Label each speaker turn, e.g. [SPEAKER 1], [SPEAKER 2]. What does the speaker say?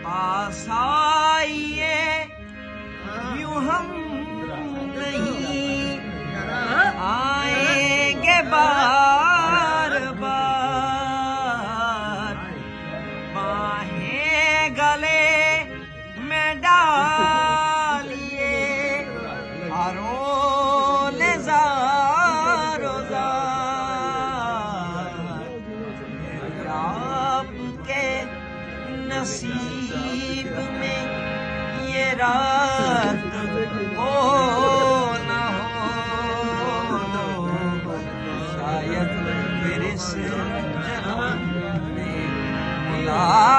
[SPEAKER 1] پاس آئیے یوں ہم نہیں آئیں گے بار بار، باہیں گلے میں ڈالیے ہروں زار و زار، آپ کے نصیب میں یہ رات ہو نہ ہو، شاید پھر اس جنم میں ملاقات